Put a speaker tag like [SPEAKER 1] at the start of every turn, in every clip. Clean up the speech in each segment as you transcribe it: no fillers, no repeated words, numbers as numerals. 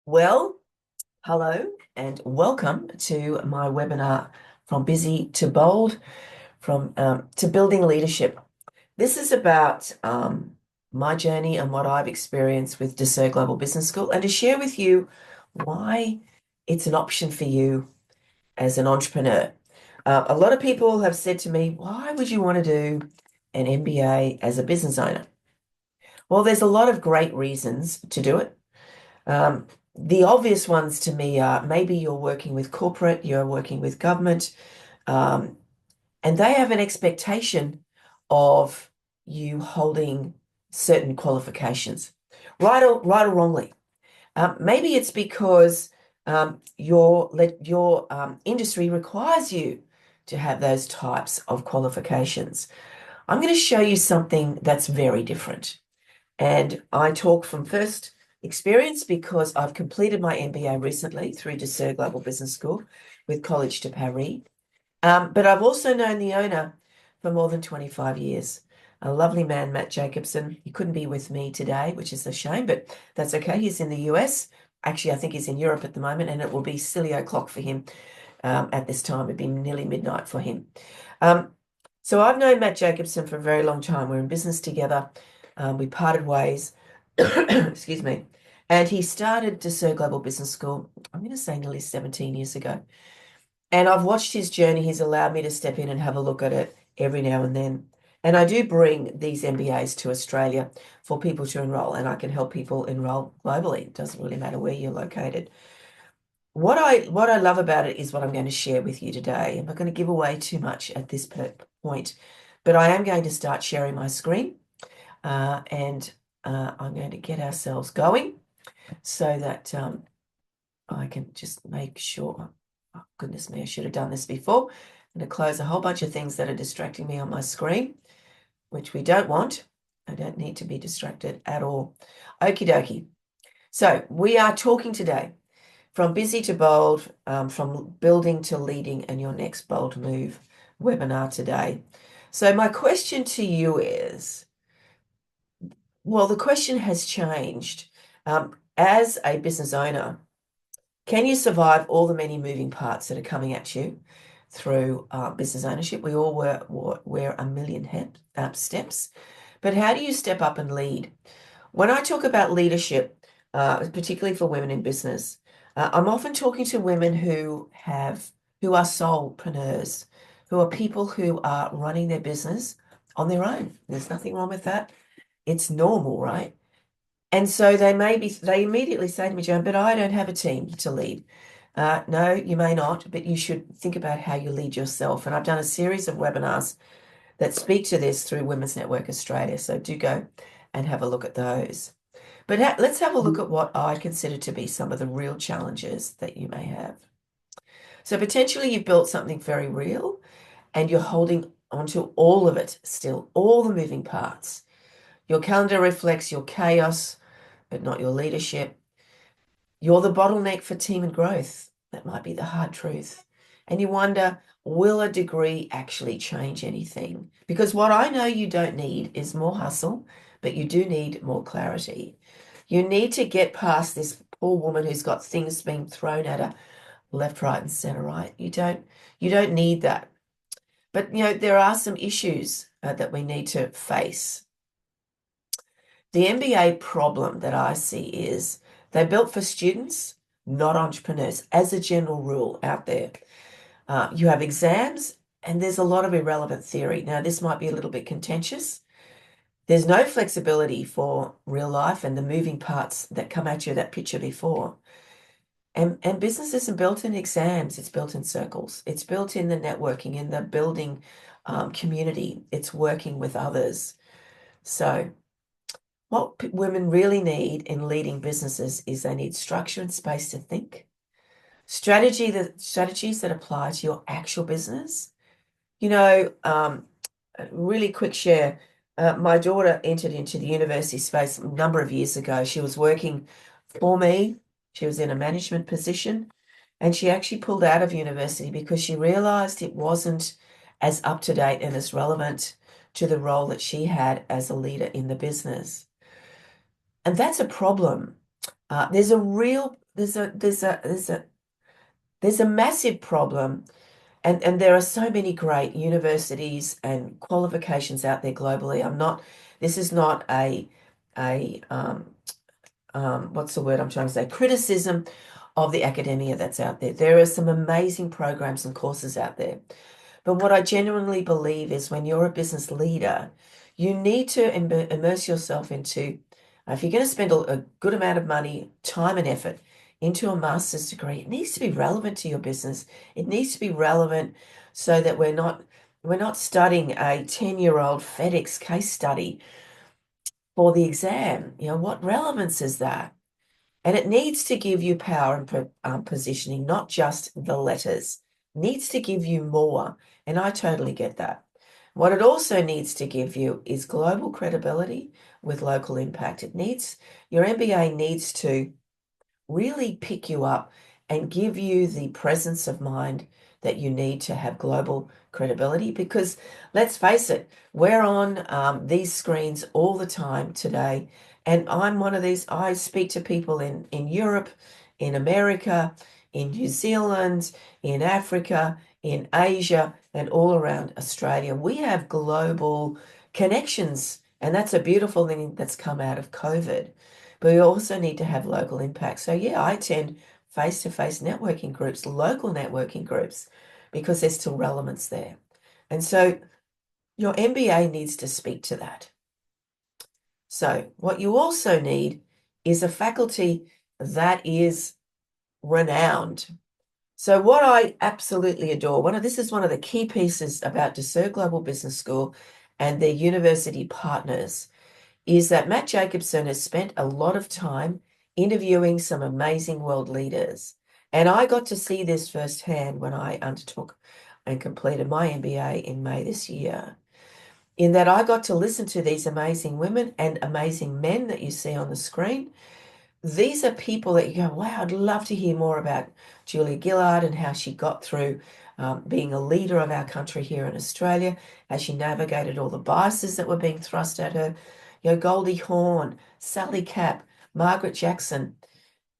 [SPEAKER 1] Well, hello and welcome to my webinar from busy to bold, from to building leadership. This is about my journey and what I've experienced with Ducere Global Business School, and to share with you why it's an option for you as an entrepreneur. A lot of people have said to me, "Why would you want to do an MBA as a business owner?" Well, there's a lot of great reasons to do it. Um, the obvious ones to me are maybe you're working with corporate, you're working with government, um, and they have an expectation of you holding certain qualifications, right or wrongly. Maybe it's because your industry requires you to have those types of qualifications. I'm going to show you something that's very different. And I talk from first experience because I've completed my MBA recently through Ducere Global Business School with College de Paris. But I've also known the owner for more than 25 years. A lovely man, Mat Jacobson. He couldn't be with me today, which is a shame, but that's okay. He's in the US. Actually, I think he's in Europe at the moment, and it will be silly o'clock for him at this time. It'd be nearly midnight for him. Um, so I've known Mat Jacobson for a very long time. We're in business together. We parted ways. Excuse me. And he started Ducere Global Business School, I'm going to say nearly 17 years ago. And I've watched his journey. He's allowed me to step in and have a look at it every now and then. And I do bring these MBAs to Australia for people to enroll, and I can help people enroll globally. It doesn't really matter where you're located. What I love about it is what I'm going to share with you today. I'm not going to give away too much at this point, but I am going to start sharing my screen, and I'm going to get ourselves going so that I can just make sure. Oh, goodness me, I should have done this before. I'm going to close a whole bunch of things that are distracting me on my screen, which we don't want. I don't need to be distracted at all. Okie dokie. So we are talking today from busy to bold, from building to leading, and your next bold move webinar today. So my question to you is, well, the question has changed. As a business owner, can you survive all the many moving parts that are coming at you through business ownership? We all wear a million steps, but how do you step up and lead? When I talk about leadership, particularly for women in business, I'm often talking to women who are solopreneurs, who are people who are running their business on their own. There's nothing wrong with that. It's normal, right? And so they immediately say to me, Joan, but I don't have a team to lead. No, you may not, but you should think about how you lead yourself. And I've done a series of webinars that speak to this through Women's Network Australia. So do go and have a look at those. But let's have a look at what I consider to be some of the real challenges that you may have. So potentially you've built something very real and you're holding onto all of it still, all the moving parts. Your calendar reflects your chaos, but not your leadership. You're the bottleneck for team and growth. That might be the hard truth. And you wonder, will a degree actually change anything? Because what I know you don't need is more hustle, but you do need more clarity. You need to get past this poor woman who's got things being thrown at her left, right, and center, right? You don't need that. But there are some issues that we need to face. The MBA problem that I see is they're built for students, not entrepreneurs, as a general rule out there. You have exams, and there's a lot of irrelevant theory. Now, this might be a little bit contentious. There's no flexibility for real life and the moving parts that come at you that picture before. And business isn't built in exams, it's built in circles. It's built in the networking, in the building community. It's working with others. So what women really need in leading businesses is they need structure and space to think, strategies that apply to your actual business. A really quick share. My daughter entered into the university space a number of years ago. She was working for me. She was in a management position, and she actually pulled out of university because she realized it wasn't as up to date and as relevant to the role that she had as a leader in the business. And that's a problem. There's a real, there's a massive problem, and there are so many great universities and qualifications out there globally. This is not a what's the word I'm trying to say? Criticism of the academia that's out there. There are some amazing programs and courses out there. But what I genuinely believe is when you're a business leader, you need to immerse yourself into, if you're going to spend a good amount of money, time, and effort into a master's degree, it needs to be relevant to your business. It needs to be relevant so that we're not studying a 10-year-old FedEx case study for the exam. What relevance is that? And it needs to give you power and positioning, not just the letters. It needs to give you more. And I totally get that. What it also needs to give you is global credibility with local impact. Your MBA needs to really pick you up and give you the presence of mind that you need to have global credibility. Because let's face it, we're on these screens all the time today. And I'm one of these, I speak to people in Europe, in America, in New Zealand, in Africa, in Asia, and all around Australia. We have global connections, and that's a beautiful thing that's come out of COVID. But we also need to have local impact. So yeah, I attend face-to-face networking groups, local networking groups, because there's still relevance there. And so your MBA needs to speak to that. So what you also need is a faculty that is renowned. So what I absolutely adore, this is one of the key pieces about Ducere Global Business School and their university partners, is that Mat Jacobson has spent a lot of time interviewing some amazing world leaders. And I got to see this firsthand when I undertook and completed my MBA in May this year, in that I got to listen to these amazing women and amazing men that you see on the screen. These are people that you go, wow, I'd love to hear more about Julia Gillard and how she got through being a leader of our country here in Australia, as she navigated all the biases that were being thrust at her. Goldie Hawn, Sally Capp, Margaret Jackson,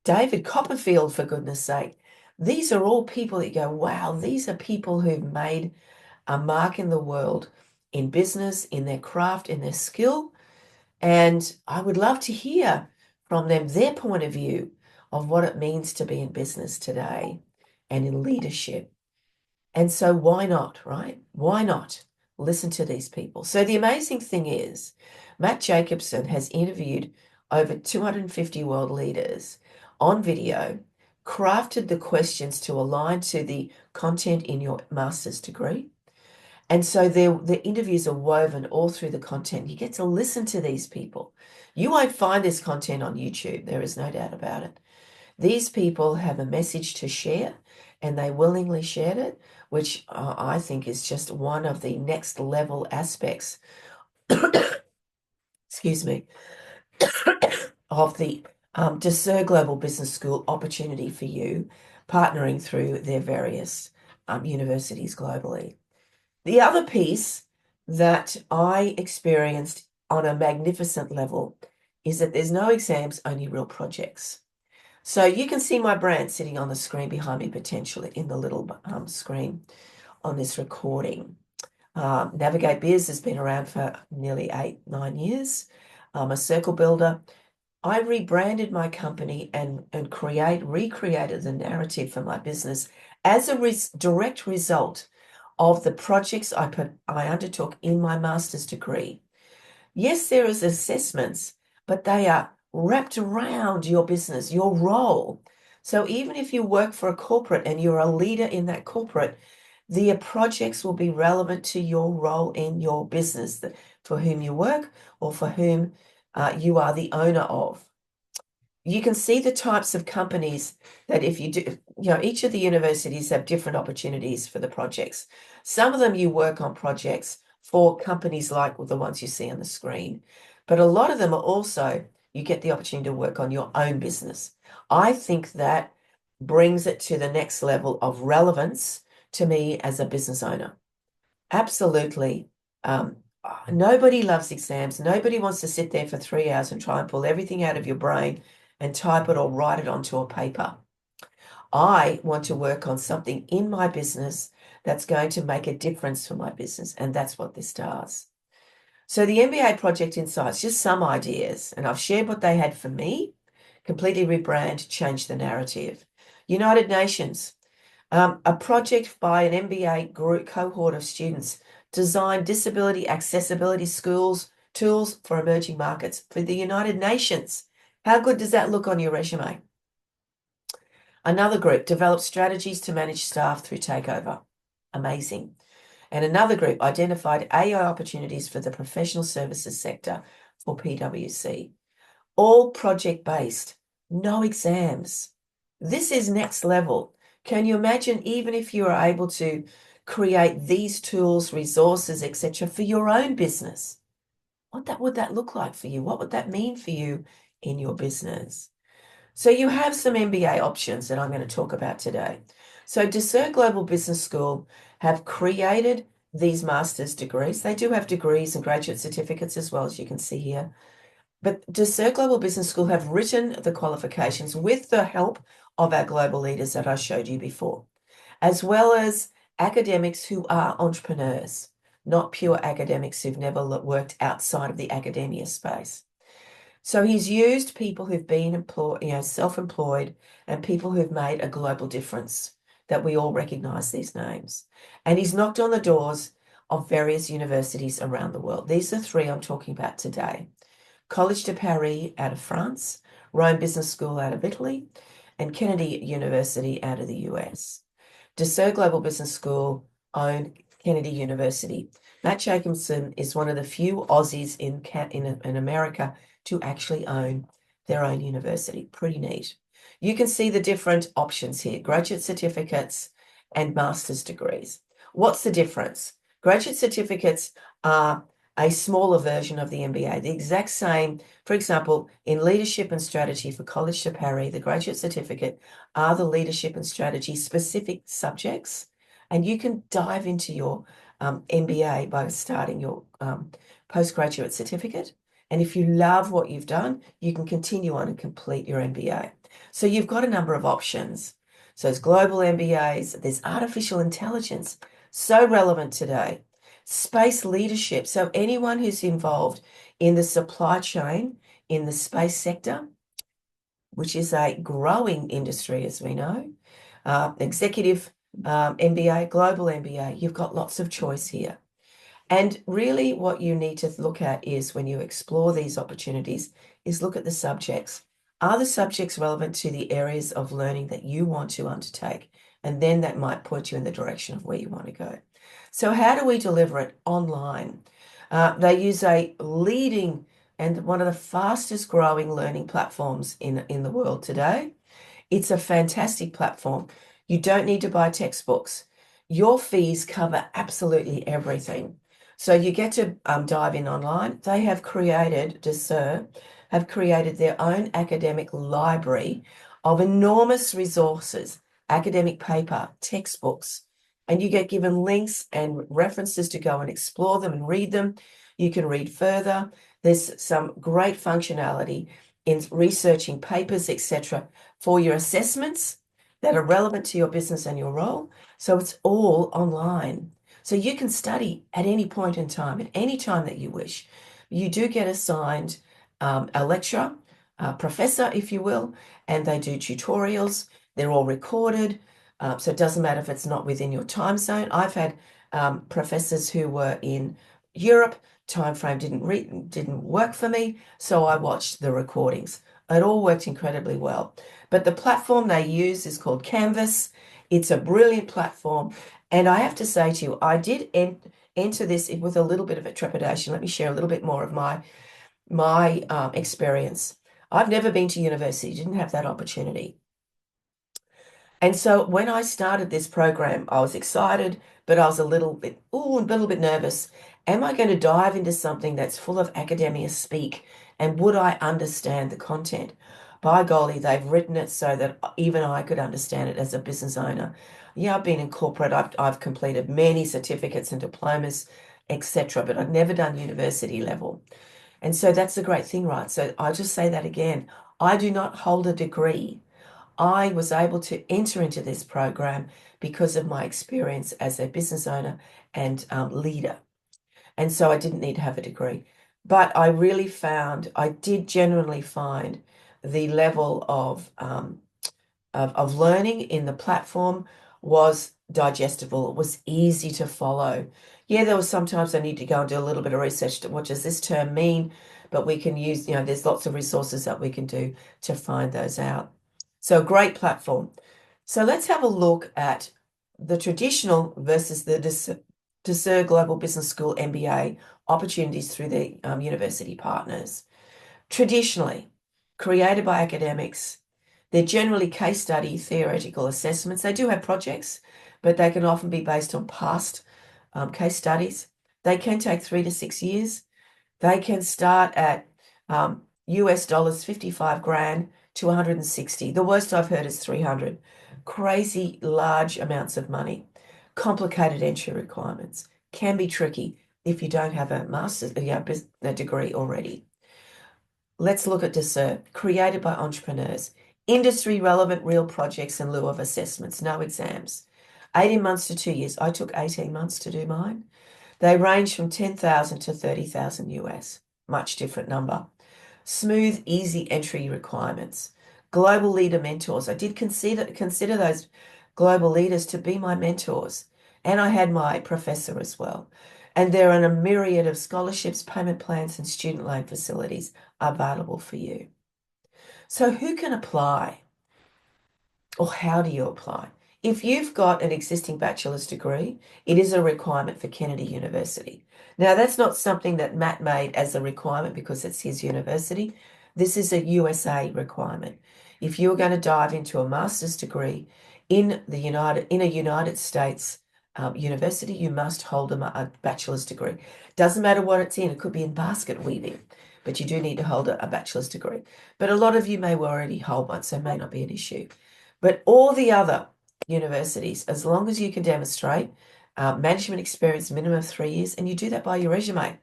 [SPEAKER 1] David Copperfield, for goodness sake. These are all people that you go, wow, these are people who've made a mark in the world, in business, in their craft, in their skill. And I would love to hear from them their point of view of what it means to be in business today and in leadership. And so why not, right? Why not listen to these people? So the amazing thing is, Mat Jacobson has interviewed over 250 world leaders on video, crafted the questions to align to the content in your master's degree. And so the interviews are woven all through the content. You get to listen to these people. You won't find this content on YouTube. There is no doubt about it. These people have a message to share, and they willingly shared it, which I think is just one of the next level aspects, excuse me, of the Ducere Global Business School opportunity for you, partnering through their various universities globally. The other piece that I experienced on a magnificent level is that there's no exams, only real projects. So you can see my brand sitting on the screen behind me, potentially in the little screen on this recording. Navig8Biz has been around for nearly 8-9 years. I'm a circle builder. I rebranded my company and recreated the narrative for my business as a direct result of the projects I undertook in my master's degree. Yes, there is assessments, but they are wrapped around your business, your role. So even if you work for a corporate and you're a leader in that corporate, the projects will be relevant to your role in your business, for whom you work or for whom you are the owner of. You can see the types of companies that if you do, each of the universities have different opportunities for the projects. Some of them you work on projects for companies like the ones you see on the screen, but a lot of them are also, you get the opportunity to work on your own business. I think that brings it to the next level of relevance to me as a business owner. Absolutely. Nobody loves exams. Nobody wants to sit there for 3 hours and try and pull everything out of your brain and type it or write it onto a paper. I want to work on something in my business that's going to make a difference for my business, and that's what this does. So the MBA Project Insights, just some ideas, and I've shared what they had for me. Completely rebrand, change the narrative. United Nations, a project by an MBA group cohort of students designed disability accessibility schools tools for emerging markets for the United Nations. How good does that look on your resume? Another group developed strategies to manage staff through takeover. Amazing. And another group identified AI opportunities for the professional services sector for PwC. All project-based, no exams. This is next level. Can you imagine, even if you are able to create these tools, resources, etc., for your own business? What would that look like for you? What would that mean for you in your business? So you have some MBA options that I'm going to talk about today. So Ducere Global Business School have created these master's degrees. They do have degrees and graduate certificates as well, as you can see here. But Ducere Global Business School have written the qualifications with the help of our global leaders that I showed you before, as well as academics who are entrepreneurs, not pure academics who've never worked outside of the academia space. So he's used people who've been employed, self-employed, and people who've made a global difference, that we all recognize these names. And he's knocked on the doors of various universities around the world. These are three I'm talking about today. Collège de Paris out of France, Rome Business School out of Italy, and Kennedy University out of the US. Ducere Global Business School own Kennedy University. Mat Jacobson is one of the few Aussies in America to actually own their own university. Pretty neat. You can see the different options here, graduate certificates and master's degrees. What's the difference? Graduate certificates are a smaller version of the MBA, the exact same. For example, in leadership and strategy for Collège de Paris, the graduate certificate are the leadership and strategy specific subjects, and you can dive into your MBA by starting your postgraduate certificate. And if you love what you've done, you can continue on and complete your MBA. So you've got a number of options. So there's global MBAs, there's artificial intelligence, so relevant today. Space leadership, so anyone who's involved in the supply chain in the space sector, which is a growing industry, as we know, executive MBA, global MBA, you've got lots of choice here. And really what you need to look at is, when you explore these opportunities, is look at the subjects. Are the subjects relevant to the areas of learning that you want to undertake? And then that might point you in the direction of where you want to go. So how do we deliver it? Online. They use a leading and one of the fastest growing learning platforms in the world today. It's a fantastic platform. You don't need to buy textbooks. Your fees cover absolutely everything. So you get to dive in online. They have created, Ducere have created their own academic library of enormous resources, academic paper, textbooks, and you get given links and references to go and explore them and read them. You can read further. There's some great functionality in researching papers, etc., for your assessments that are relevant to your business and your role. So it's all online. So you can study at any point in time, at any time that you wish. You do get assigned a lecturer, a professor, if you will, and they do tutorials. They're all recorded. So it doesn't matter if it's not within your time zone. I've had professors who were in Europe, time frame didn't work for me, so I watched the recordings. It all worked incredibly well. But the platform they use is called Canvas. It's a brilliant platform. And I have to say to you, I did enter this with a little bit of a trepidation. Let me share a little bit more of my experience. I've never been to university, didn't have that opportunity. And so when I started this program, I was excited, but I was a little bit nervous. Am I going to dive into something that's full of academia speak? And would I understand the content? By golly, they've written it so that even I could understand it as a business owner. Yeah, I've been in corporate. I've completed many certificates and diplomas, etc., but I've never done university level. And so that's the great thing, right? So I'll just say that again. I do not hold a degree. I was able to enter into this program because of my experience as a business owner and leader. And so I didn't need to have a degree. But I did genuinely find the level of learning in the platform was digestible. It was easy to follow. Yeah, there was sometimes I need to go and do a little bit of research to what does this term mean, but we can use, there's lots of resources that we can do to find those out. So a great platform. So let's have a look at the traditional versus the Ducere Global Business School MBA opportunities through the university partners. Traditionally, created by academics, they're generally case study theoretical assessments. They do have projects, but they can often be based on past case studies. They can take 3 to 6 years. They can start at US dollars 55 grand to 160. The worst I've heard is 300. Crazy large amounts of money. Complicated entry requirements. Can be tricky if you don't have a master's, a degree already. Let's look at Ducere, created by entrepreneurs. Industry relevant real projects in lieu of assessments, no exams. 18 months to 2 years. I took 18 months to do mine. They range from 10,000 to 30,000 US. Much different number. Smooth, easy entry requirements. Global leader mentors. I did consider those global leaders to be my mentors. And I had my professor as well. And there are a myriad of scholarships, payment plans, and student loan facilities available for you. So who can apply? Or how do you apply? If you've got an existing bachelor's degree, it is a requirement for Kennedy University. Now, that's not something that Matt made as a requirement because it's his university. This is a USA requirement. If you're going to dive into a master's degree in a United States university, you must hold a bachelor's degree. Doesn't matter what it's in. It could be in basket weaving, but you do need to hold a bachelor's degree. But a lot of you may already hold one, so it may not be an issue. But all the other universities, as long as you can demonstrate management experience, minimum of 3 years, and you do that by your resume,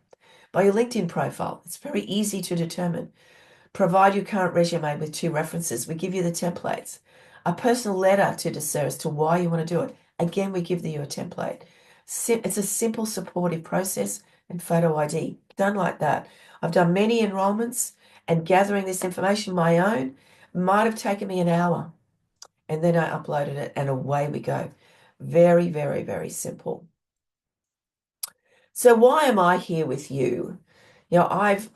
[SPEAKER 1] by your LinkedIn profile, it's very easy to determine. Provide your current resume with 2 references. We give you the templates. A personal letter to Ducere as to why you want to do it. Again, we give you a template. It's a simple, supportive process, and photo ID. Done like that. I've done many enrollments, and gathering this information my own might have taken me an hour. And then I uploaded it and away we go. Very, very, very simple. So why am I here with you? I've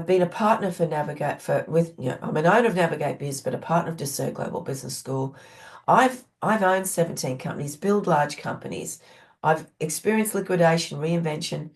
[SPEAKER 1] been a partner for I'm an owner of Navig8Biz, but a partner of Ducere Global Business School. I've owned 17 companies, build large companies. I've experienced liquidation, reinvention,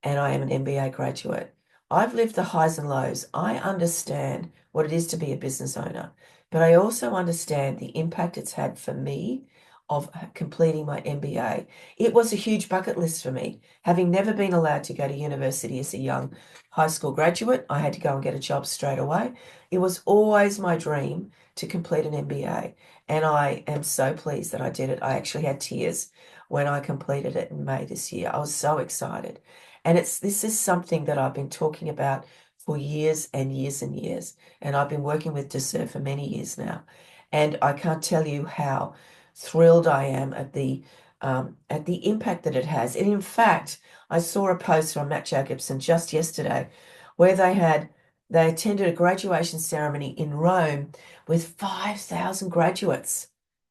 [SPEAKER 1] and I am an MBA graduate. I've lived the highs and lows. I understand what it is to be a business owner, but I also understand the impact it's had for me of completing my MBA. It was a huge bucket list for me. Having never been allowed to go to university as a young high school graduate, I had to go and get a job straight away. It was always my dream to complete an MBA, and I am so pleased that I did it. I actually had tears when I completed it in May this year. I was so excited. And this is something that I've been talking about for years and years and years. And I've been working with Ducere for many years now. And I can't tell you how thrilled I am at the impact that it has. And in fact, I saw a post from Mat Jacobson just yesterday where they attended a graduation ceremony in Rome with 5,000 graduates.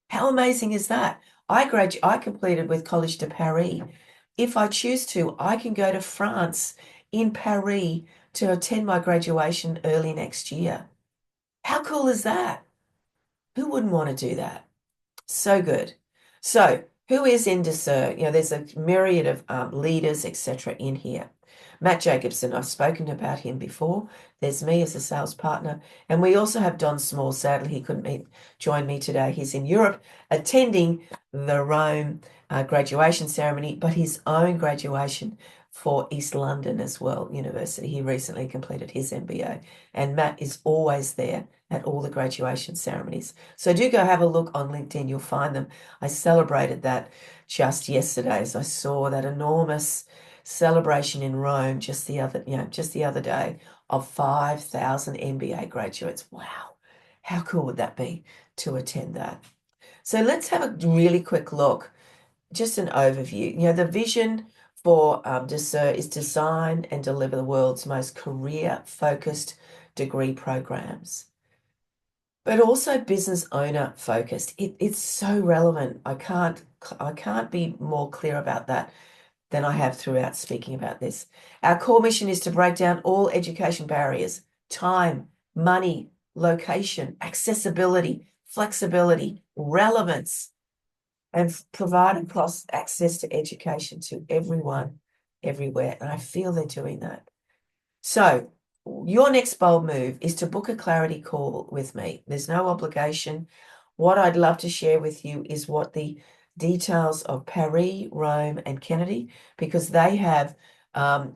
[SPEAKER 1] How amazing is that? I completed with College de Paris. If I choose to, I can go to France in Paris to attend my graduation early next year. How cool is that? Who wouldn't want to do that? So good. So, who is in Ducere? There's a myriad of leaders, etc., in here. Mat Jacobson, I've spoken about him before. There's me as a sales partner. And we also have Don Small. Sadly, he couldn't join me today. He's in Europe attending the Rome graduation ceremony, but his own graduation for East London as well, University. He recently completed his MBA. And Matt is always there at all the graduation ceremonies. So do go have a look on LinkedIn. You'll find them. I celebrated that just yesterday as I saw that enormous celebration in Rome just the other day of 5,000 MBA graduates. Wow, how cool would that be to attend that? So let's have a really quick look, just an overview. You know, the vision for Ducere is design and deliver the world's most career-focused degree programs, but also business owner focused. It's so relevant. I can't be more clear about that than I have throughout speaking about this. Our core mission is to break down all education barriers: time, money, location, accessibility, flexibility, relevance, and provide across access to education to everyone, everywhere. And I feel they're doing that. So your next bold move is to book a clarity call with me. There's no obligation. What I'd love to share with you is what the details of Paris, Rome, and Kennedy, because they have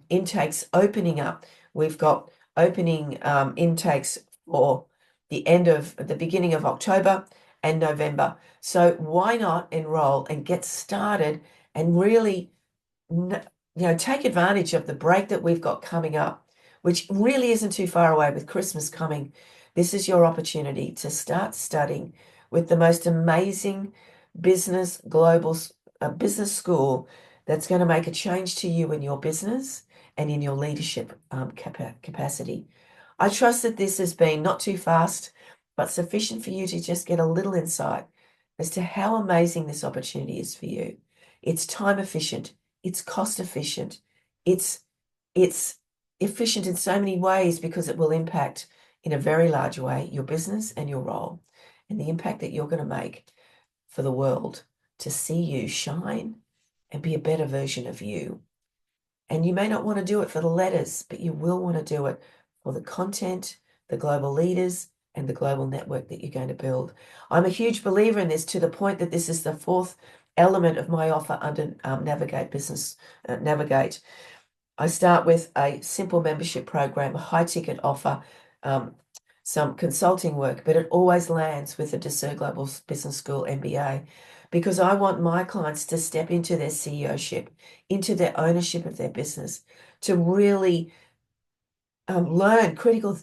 [SPEAKER 1] intakes opening up. We've got opening intakes for the beginning of October and November. So why not enroll and get started and really, take advantage of the break that we've got coming up, which really isn't too far away with Christmas coming. This is your opportunity to start studying with the most amazing business school that's going to make a change to you in your business and in your leadership capacity. I trust that this has been not too fast, but sufficient for you to just get a little insight as to how amazing this opportunity is for you. It's time efficient, it's cost efficient, it's efficient in so many ways because it will impact in a very large way your business and your role, and the impact that you're going to make for the world to see you shine and be a better version of you. And you may not want to do it for the letters, but you will want to do it for the content, the global leaders, and the global network that you're going to build. I'm a huge believer in this, to the point that this is the fourth element of my offer under Navig8. I start with a simple membership program, a high ticket offer, some consulting work, but it always lands with the Ducere Global Business School MBA, because I want my clients to step into their CEOship, into their ownership of their business, to really learn critical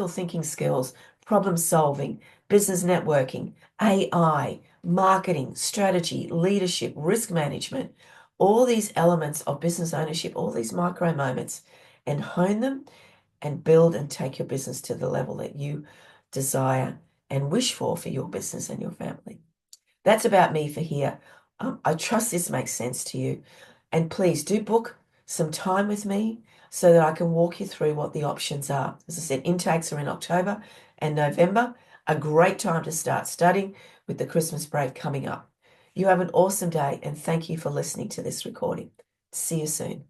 [SPEAKER 1] thinking skills, problem solving, business networking, AI, marketing, strategy, leadership, risk management, all these elements of business ownership, all these micro moments, and hone them and build and take your business to the level that you desire and wish for your business and your family. That's about me for here. I trust this makes sense to you. And please do book some time with me so that I can walk you through what the options are. As I said, intakes are in October and November, a great time to start studying with the Christmas break coming up. You have an awesome day, and thank you for listening to this recording. See you soon.